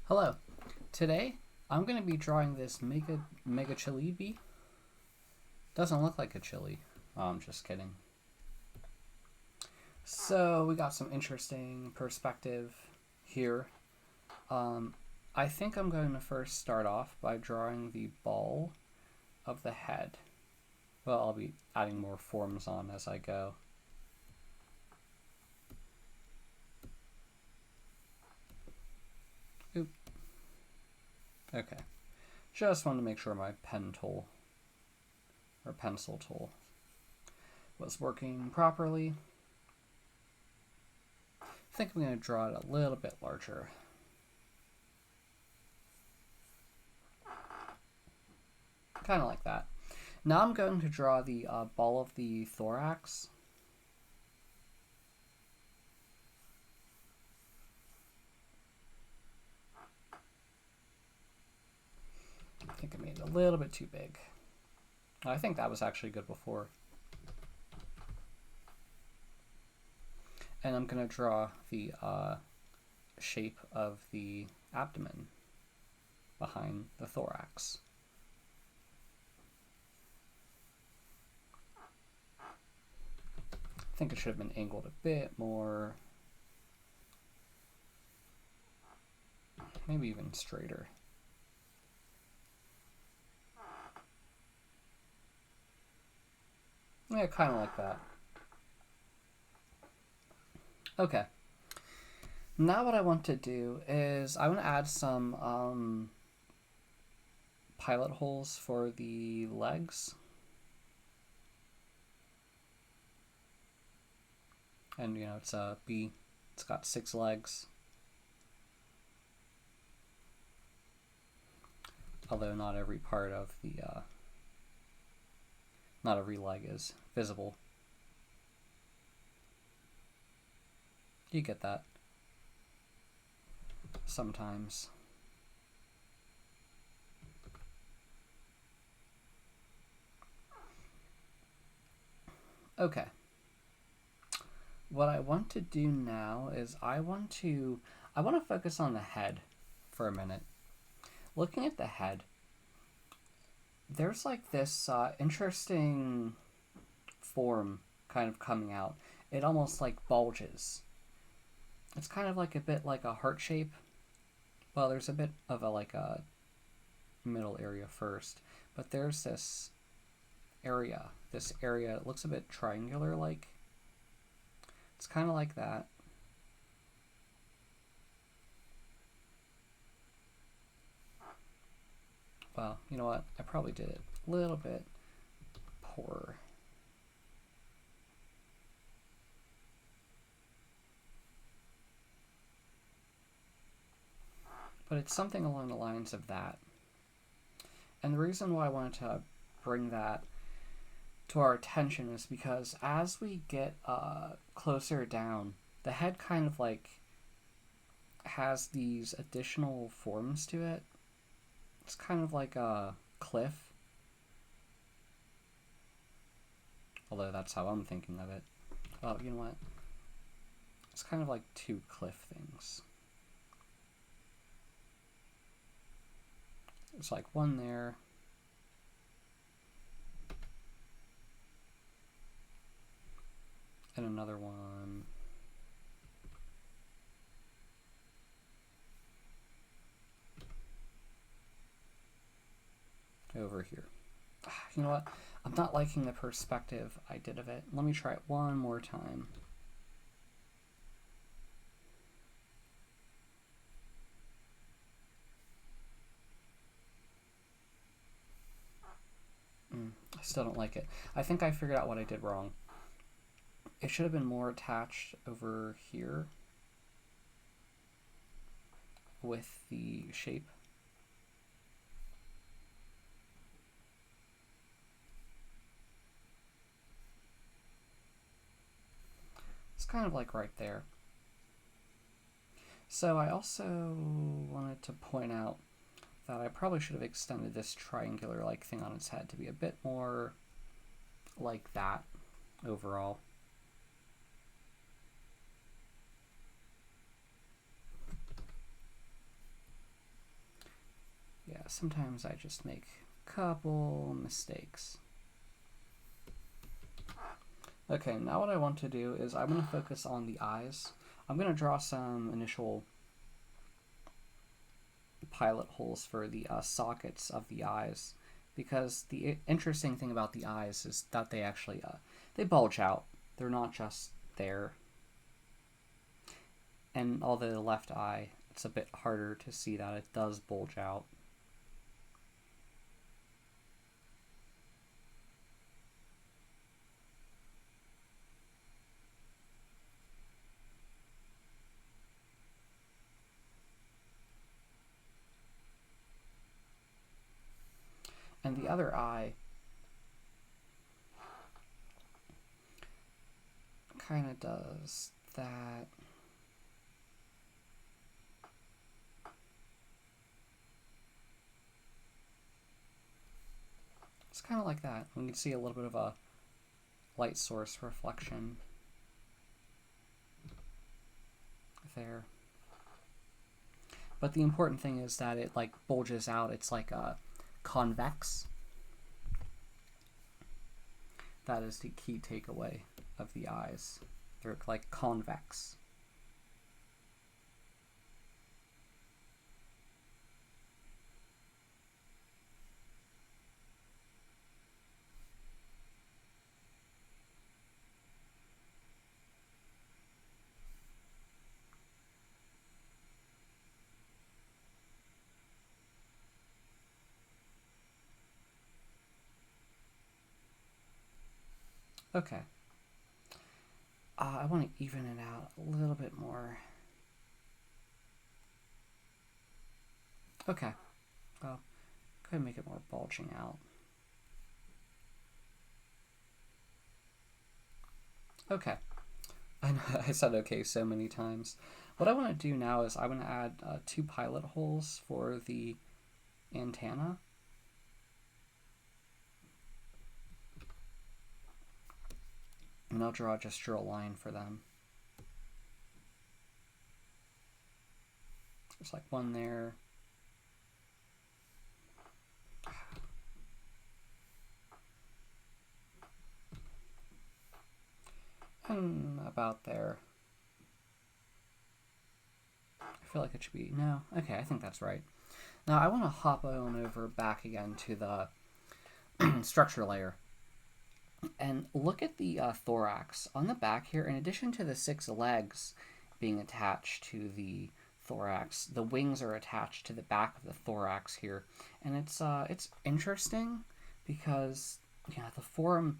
Hello. Today I'm going to be drawing this Megachile Bee. Doesn't look like a chili. Oh, I'm just kidding. So we got some interesting perspective here. I think I'm going to first start off by drawing the ball of the head. Well, I'll be adding more forms on as I go. Oop. Okay. Just wanted to make sure my pen tool or pencil tool was working properly. I think I'm going to draw it a little bit larger. Kind of like that. Now I'm going to draw the ball of the thorax. I think I made it a little bit too big. I think that was actually good before. And I'm going to draw the shape of the abdomen behind the thorax. I think it should have been angled a bit more. Maybe even straighter. Yeah, kind of like that. Okay. Now what I want to do is I want to add some pilot holes for the legs. And you know, it's a bee. It's got 6 legs. Although not every part of the not every leg is visible. You get that sometimes. Okay. What I want to do now is I want to focus on the head for a minute. Looking at the head, there's like this interesting form kind of coming out. It almost like bulges. It's kind of like a bit like a heart shape. Well, there's a bit of a middle area first, but there's this area. This area looks a bit triangular like. It's kind of like that. Well, you know what? I probably did it a little bit poorer. But it's something along the lines of that. And the reason why I wanted to bring that to our attention is because as we get closer down, the head kind of like has these additional forms to it. It's kind of like a cliff. Although that's how I'm thinking of it. Oh, you know what? It's kind of like 2 cliff things. It's like one there. And another one over here. You know what? I'm not liking the perspective I did of it. Let me try it one more time. I still don't like it. I think I figured out what I did wrong. It should have been more attached over here with the shape. It's kind of like right there. So I also wanted to point out that I probably should have extended this triangular-like thing on its head to be a bit more like that overall. Yeah, sometimes I just make a couple mistakes. Okay, now what I want to do is I'm going to focus on the eyes. I'm going to draw some initial pilot holes for the sockets of the eyes, because the interesting thing about the eyes is that they actually they bulge out. They're not just there. And although the left eye, it's a bit harder to see that it does bulge out. And the other eye kind of does that. It's kind of like that. We can see a little bit of a light source reflection there. But the important thing is that it like bulges out. It's like a convex. That is the key takeaway of the eyes. They're like convex. Okay. I want to even it out a little bit more. Okay. Well, go ahead and make it more bulging out. Okay. I know I said okay so many times. What I want to do now is I want to add 2 pilot holes for the antenna. And I'll draw just a line for them. There's like one there. And about there. I feel like it should be, no, okay, I think that's right. Now I want to hop on over back again to the structure layer. And look at the thorax. On the back here, in addition to the 6 legs being attached to the thorax, the wings are attached to the back of the thorax here. And it's interesting because, you know, the form,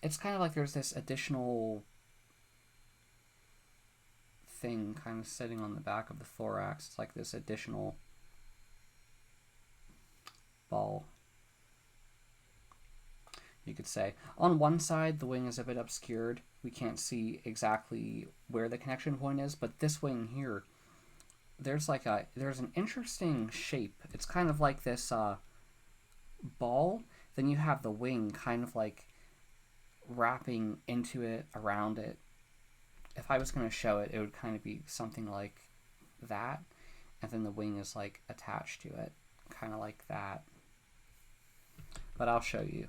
it's kind of like there's this additional thing kind of sitting on the back of the thorax. It's like this additional ball, you could say. On one side, the wing is a bit obscured. We can't see exactly where the connection point is, but this wing here, there's an interesting shape. It's kind of like this ball. Then you have the wing kind of like wrapping into it, around it. If I was going to show it, it would kind of be something like that. And then the wing is like attached to it, kind of like that. But I'll show you.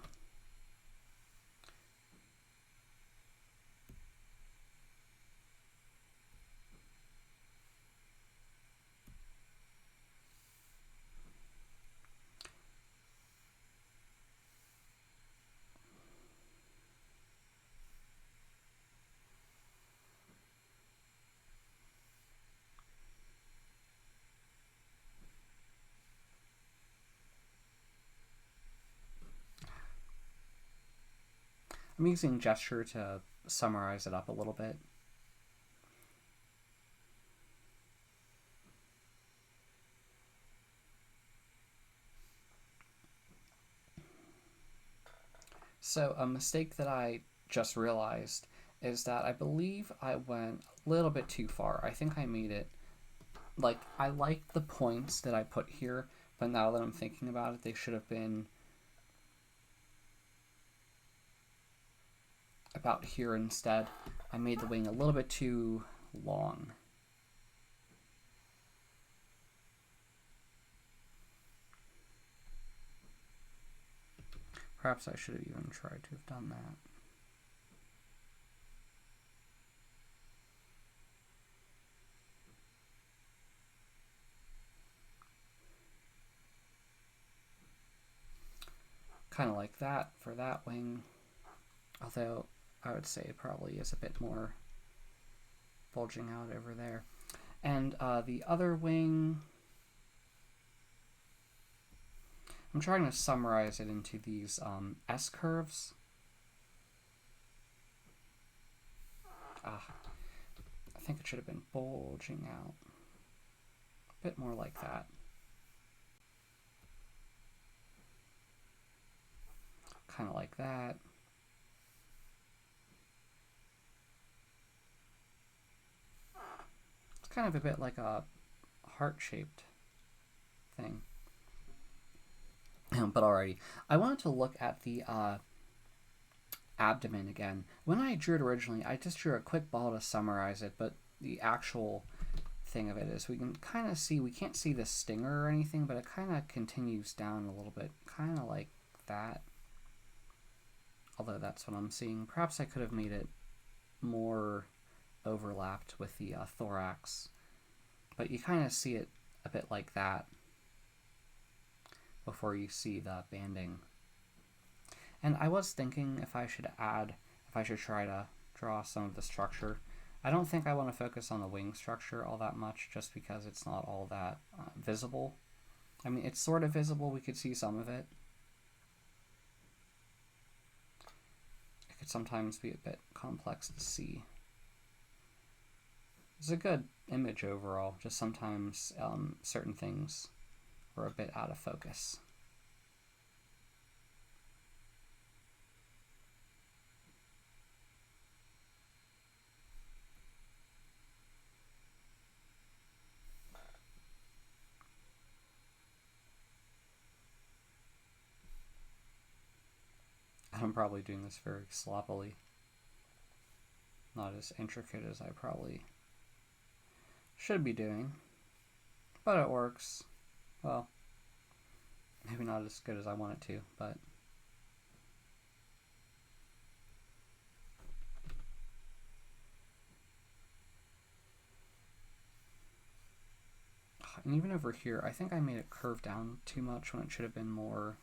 I'm using gesture to summarize it up a little bit. So a mistake that I just realized is that I believe I went a little bit too far. I think I made it, like, I like the points that I put here, but now that I'm thinking about it, they should have been about here instead. I made the wing a little bit too long. Perhaps I should have even tried to have done that. Kind of like that for that wing, although I would say it probably is a bit more bulging out over there. And the other wing, I'm trying to summarize it into these S curves. I think it should have been bulging out a bit more like that. Kind of like that. It's kind of a bit like a heart-shaped thing. But alrighty, I wanted to look at the abdomen again. When I drew it originally, I just drew a quick ball to summarize it, but the actual thing of it is we can kind of see, we can't see the stinger or anything, but it kind of continues down a little bit, kind of like that. Although that's what I'm seeing. Perhaps I could have made it more overlapped with the thorax, but you kind of see it a bit like that before you see the banding. And I was thinking if I should try to draw some of the structure. I don't think I want to focus on the wing structure all that much, just because it's not all that visible. I mean, it's sort of visible, we could see some of it. It could sometimes be a bit complex to see. It's a good image overall, just sometimes certain things were a bit out of focus. I'm probably doing this very sloppily. Not as intricate as I probably should be doing. But it works. Well, maybe not as good as I want it to, but and even over here, I think I made it curve down too much when it should have been more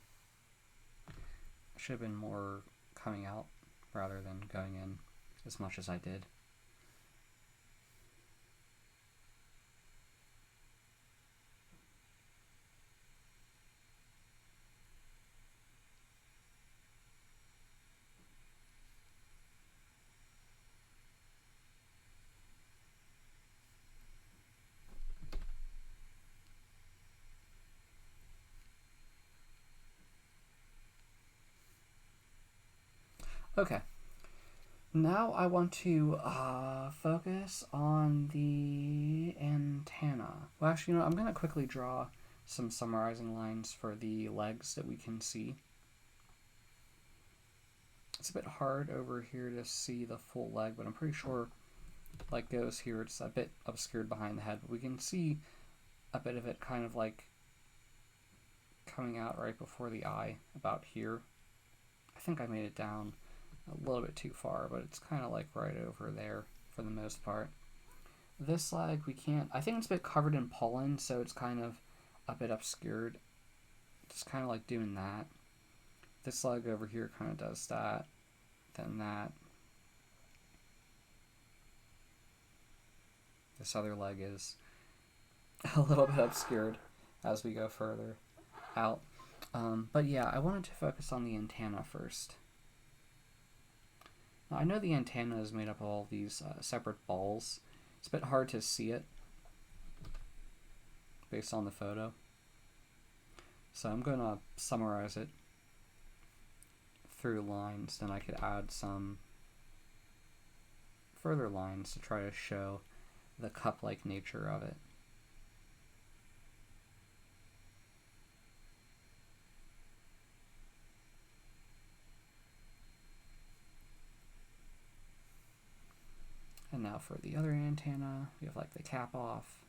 coming out rather than going in as much as I did. Okay, now I want to focus on the antenna. Well, actually, you know, I'm going to quickly draw some summarizing lines for the legs that we can see. It's a bit hard over here to see the full leg, but I'm pretty sure, like goes here, it's a bit obscured behind the head, but we can see a bit of it kind of like coming out right before the eye, about here. I think I made it down a little bit too far, but it's kind of like right over there for the most part. This leg, we can't, I think it's a bit covered in pollen, so it's kind of a bit obscured. Just kind of like doing that. This leg over here kind of does that, then that. This other leg is a little bit obscured as we go further out. But yeah, I wanted to focus on the antenna first. Now, I know the antenna is made up of all these separate balls. It's a bit hard to see it based on the photo. So I'm going to summarize it through lines, then I could add some further lines to try to show the cup-like nature of it. And now for the other antenna, we have like the cap off.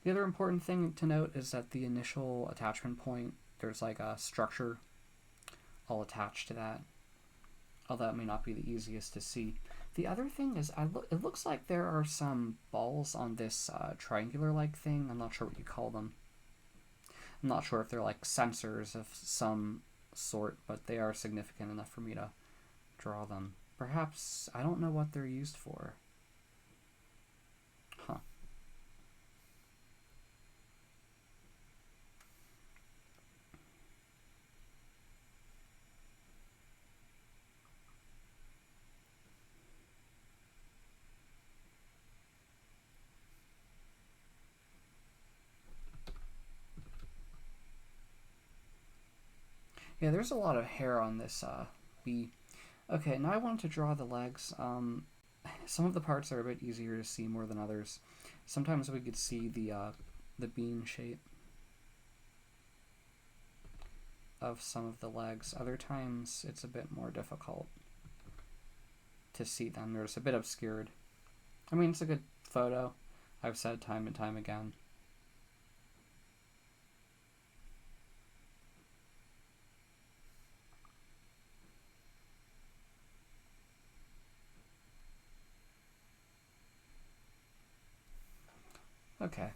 The other important thing to note is that the initial attachment point, there's like a structure all attached to that, although it may not be the easiest to see. The other thing is, it looks like there are some balls on this triangular-like thing. I'm not sure what you call them. I'm not sure if they're like sensors of some sort, but they are significant enough for me to draw them. Perhaps, I don't know what they're used for. Huh. Yeah, there's a lot of hair on this bee. Okay, now I want to draw the legs. Some of the parts are a bit easier to see more than others. Sometimes we could see the bean shape of some of the legs. Other times it's a bit more difficult to see them. They're just a bit obscured. I mean, it's a good photo. I've said time and time again. Okay,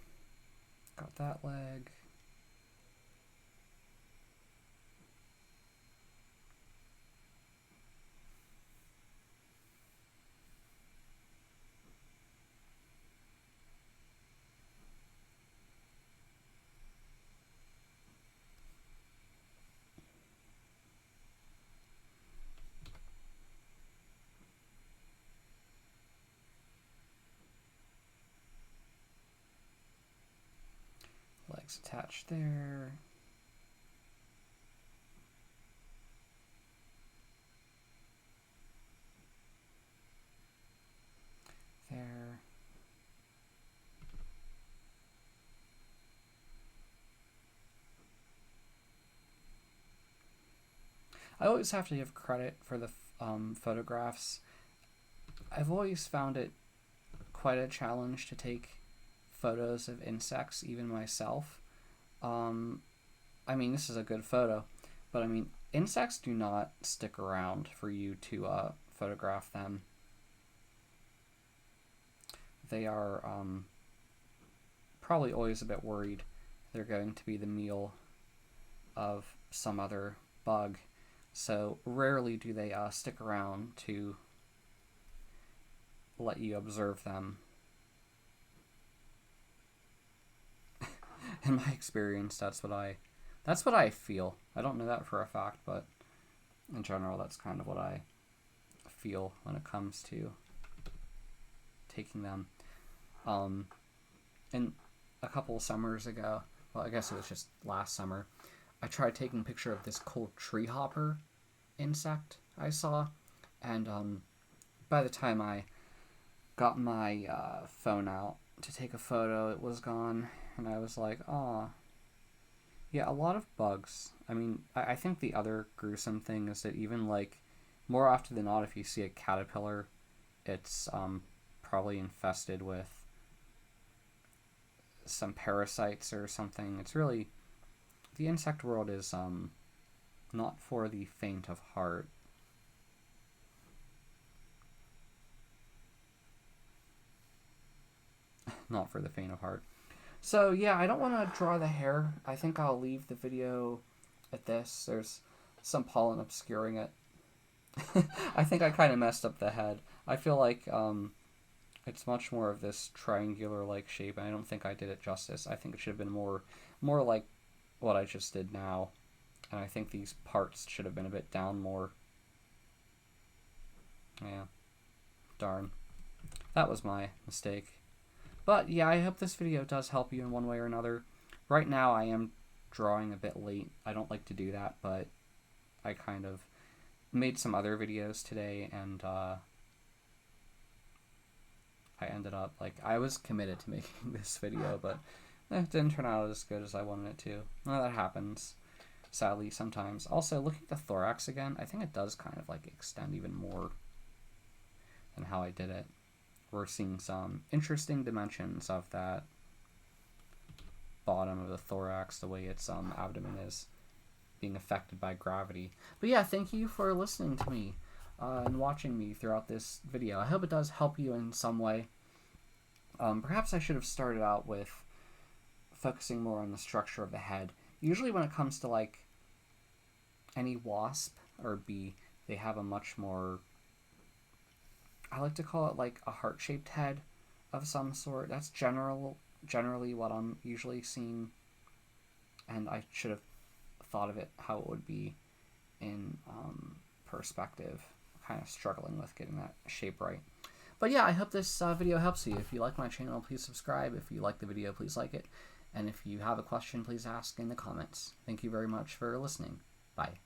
got that leg. Legs attached there. There. I always have to give credit for the photographs. I've always found it quite a challenge to take photos of insects, even myself. I mean, this is a good photo, but I mean, insects do not stick around for you to photograph them. They are probably always a bit worried they're going to be the meal of some other bug. So rarely do they stick around to let you observe them. In my experience, that's what I feel. I don't know that for a fact, but in general, that's kind of what I feel when it comes to taking them. And a couple summers ago, well, I guess it was just last summer, I tried taking a picture of this cool tree hopper insect I saw, and by the time I got my phone out to take a photo, it was gone, and I was like, "Aw." Yeah, a lot of bugs. I mean, I think the other gruesome thing is that even like more often than not, if you see a caterpillar, it's probably infested with some parasites or something. It's really, the insect world is not for the faint of heart. Not for the faint of heart. So yeah, I don't want to draw the hair. I think I'll leave the video at this. There's some pollen obscuring it. I think I kind of messed up the head. I feel like it's much more of this triangular-like shape, and I don't think I did it justice. I think it should have been more like what I just did now, and I think these parts should have been a bit down more. Yeah, darn. That was my mistake. But yeah, I hope this video does help you in one way or another. Right now I am drawing a bit late. I don't like to do that, but I kind of made some other videos today, and I ended up, like, I was committed to making this video, but it didn't turn out as good as I wanted it to. Well, that happens, sadly, sometimes. Also, looking at the thorax again, I think it does kind of, like, extend even more than how I did it. We're seeing some interesting dimensions of that bottom of the thorax, the way its abdomen is being affected by gravity. But yeah, thank you for listening to me and watching me throughout this video. I hope it does help you in some way. Perhaps I should have started out with focusing more on the structure of the head. Usually when it comes to like any wasp or bee, they have a much more, I like to call it like a heart-shaped head of some sort. That's generally what I'm usually seeing, and I should have thought of it how it would be in perspective. Kind of struggling with getting that shape right. But yeah, I hope this video helps you. If you like my channel, please subscribe. If you like the video, please like it. And if you have a question, please ask in the comments. Thank you very much for listening. Bye.